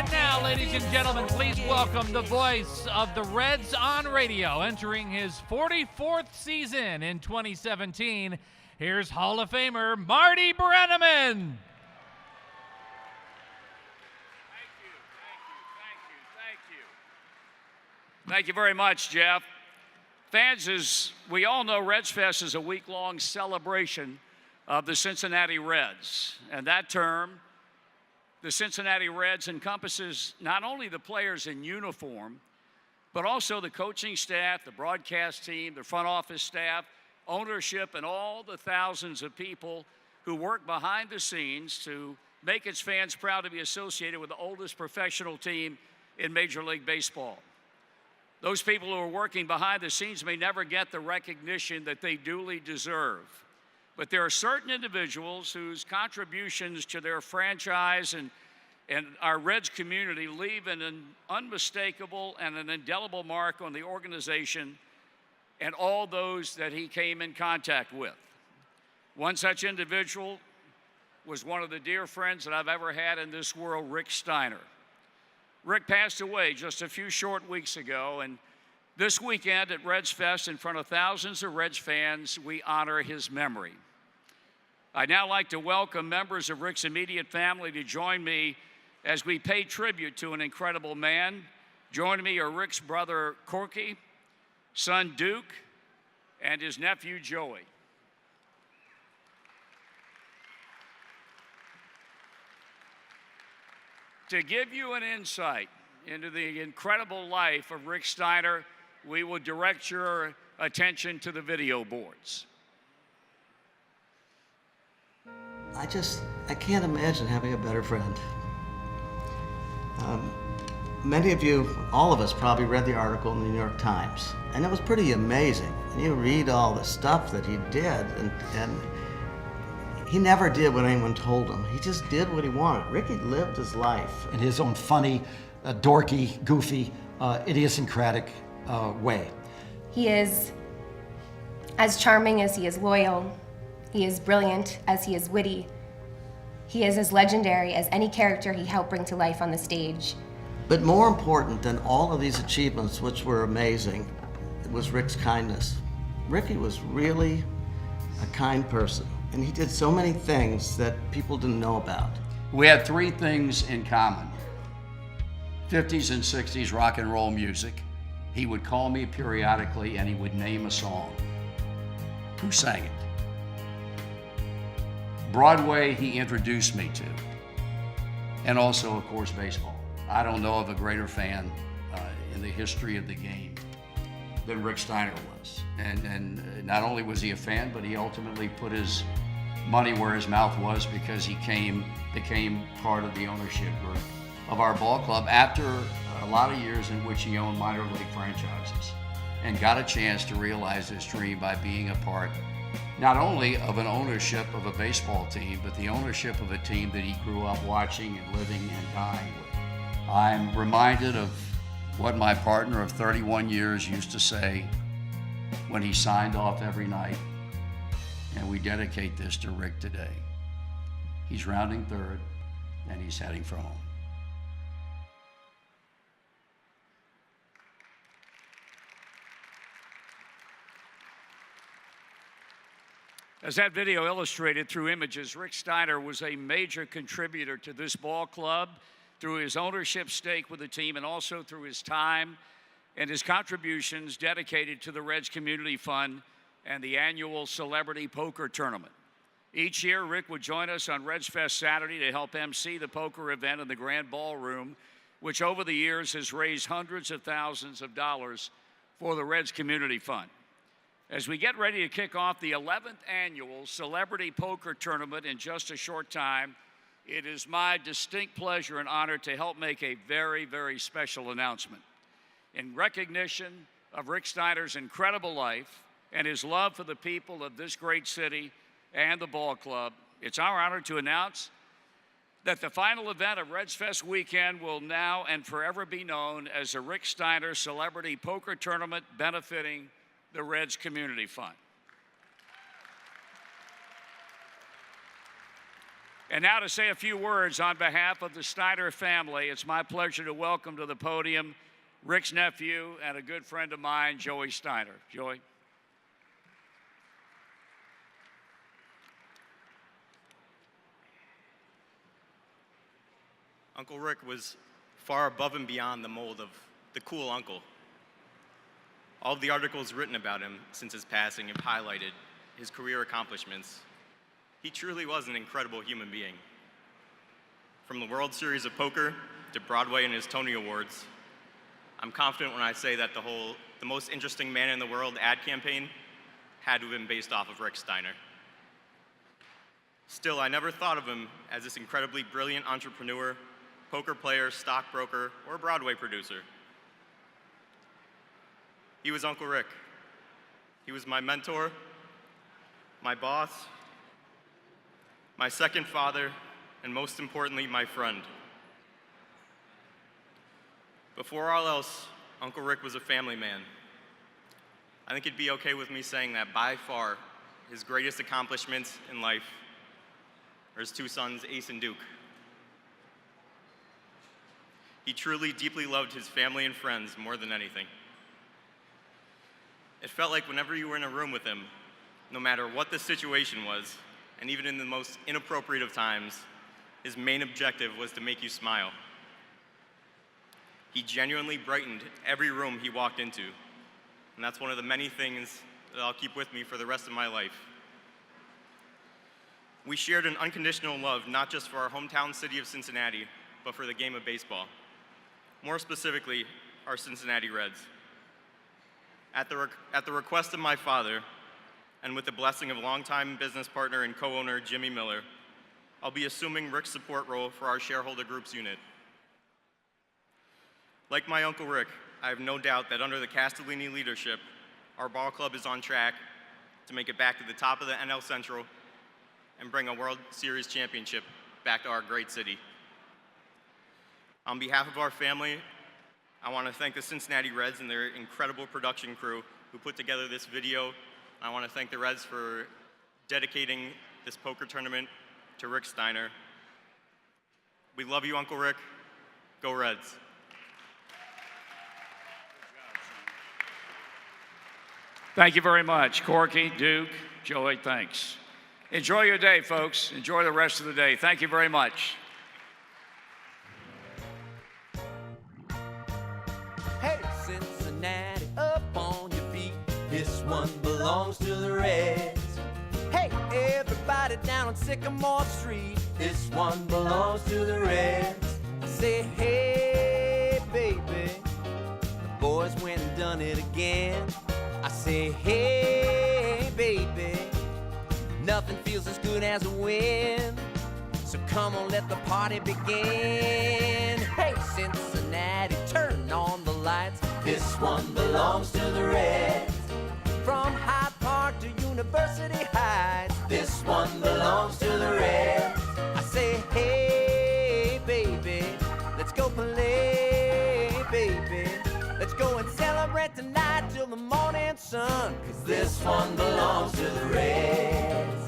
And now, ladies and gentlemen, please welcome the voice of the Reds on radio, entering his 44th season in 2017. Here's Hall of Famer Marty Brennaman. Thank you very much, Jeff. Fans, as we all know, Redsfest is a week-long celebration of the Cincinnati Reds. And that term, the Cincinnati Reds, encompasses not only the players in uniform, but also the coaching staff, the broadcast team, the front office staff, ownership, and all the thousands of people who work behind the scenes to make its fans proud to be associated with the oldest professional team in Major League Baseball. Those people who are working behind the scenes may never get the recognition that they duly deserve. But there are certain individuals whose contributions to their franchise and our Reds community leave an unmistakable and an indelible mark on the organization and all those that he came in contact with. One such individual was one of the dear friends that I've ever had in this world, Rick Steiner. Rick passed away just a few short weeks ago, and this weekend at Redsfest, in front of thousands of Reds fans, we honor his memory. I'd now like to welcome members of Rick's immediate family to join me as we pay tribute to an incredible man. Joining me are Rick's brother, Corky, son, Duke, and his nephew, Joey. To give you an insight into the incredible life of Rick Steiner, we will direct your attention to the video boards. I can't imagine having a better friend. Many of you, all of us, probably read the article in the New York Times, and it was pretty amazing. And you read all the stuff that he did, and he never did what anyone told him. He just did what he wanted. Ricky lived his life. In his own funny, dorky, goofy, idiosyncratic way. He is as charming as he is loyal. He is brilliant as he is witty. He is as legendary as any character he helped bring to life on the stage. But more important than all of these achievements, which were amazing, was Rick's kindness. Ricky was really a kind person, and he did so many things that people didn't know about. We had three things in common: 50s and 60s rock and roll music. He would call me periodically and he would name a song. Who sang it? Broadway, he introduced me to. And also, of course, baseball. I don't know of a greater fan in the history of the game than Rick Steiner was. And not only was he a fan, but he ultimately put his money where his mouth was, because he became part of the ownership group of our ball club after a lot of years in which he owned minor league franchises, and got a chance to realize his dream by being a part not only of an ownership of a baseball team, but the ownership of a team that he grew up watching and living and dying with. I'm reminded of what my partner of 31 years used to say when he signed off every night, and we dedicate this to Rick today. He's rounding third, and he's heading for home. As that video illustrated through images, Rick Steiner was a major contributor to this ball club through his ownership stake with the team, and also through his time and his contributions dedicated to the Reds Community Fund and the annual Celebrity Poker Tournament. Each year, Rick would join us on Redsfest Saturday to help MC the poker event in the Grand Ballroom, which over the years has raised hundreds of thousands of dollars for the Reds Community Fund. As we get ready to kick off the 11th annual Celebrity Poker Tournament in just a short time, it is my distinct pleasure and honor to help make a very, very special announcement. In recognition of Rick Steiner's incredible life and his love for the people of this great city and the ball club, it's our honor to announce that the final event of Redsfest weekend will now and forever be known as the Rick Steiner Celebrity Poker Tournament, benefiting the Reds Community Fund. And now to say a few words on behalf of the Steiner family, it's my pleasure to welcome to the podium Rick's nephew and a good friend of mine, Joey Steiner. Joey. Uncle Rick was far above and beyond the mold of the cool uncle. All of the articles written about him since his passing have highlighted his career accomplishments. He truly was an incredible human being. From the World Series of Poker to Broadway and his Tony Awards, I'm confident when I say that the most interesting man in the world ad campaign had to have been based off of Rick Steiner. Still, I never thought of him as this incredibly brilliant entrepreneur, poker player, stockbroker, or Broadway producer. He was Uncle Rick. He was my mentor, my boss, my second father, and most importantly, my friend. Before all else, Uncle Rick was a family man. I think it'd be okay with me saying that by far, his greatest accomplishments in life are his two sons, Ace and Duke. He truly deeply loved his family and friends more than anything. It felt like whenever you were in a room with him, no matter what the situation was, and even in the most inappropriate of times, his main objective was to make you smile. He genuinely brightened every room he walked into, and that's one of the many things that I'll keep with me for the rest of my life. We shared an unconditional love not just for our hometown city of Cincinnati, but for the game of baseball. More specifically, our Cincinnati Reds. At the request of my father, and with the blessing of longtime business partner and co-owner Jimmy Miller, I'll be assuming Rick's support role for our shareholder groups unit. Like my Uncle Rick, I have no doubt that under the Castellini leadership, our ball club is on track to make it back to the top of the NL Central and bring a World Series championship back to our great city. On behalf of our family, I want to thank the Cincinnati Reds and their incredible production crew who put together this video. I want to thank the Reds for dedicating this poker tournament to Rick Steiner. We love you, Uncle Rick. Go Reds. Thank you very much, Corky, Duke, Joey, thanks. Enjoy your day, folks. Enjoy the rest of the day. Thank you very much. Hey, Cincinnati, up on your feet. This one belongs to the Reds. Hey, everybody down on Sycamore Street. This one belongs to the Reds. I say, hey, baby, the boys went and done it again. I say, hey, baby, nothing feels as good as a win. So come on, let the party begin. Hey, Cincinnati, turn on the lights. This one belongs to the Reds. From Hyde Park to University Heights, this one belongs to the Reds. I say, hey, baby, let's go play, baby. Let's go and celebrate tonight till the morning sun, 'cause this one belongs to the Reds.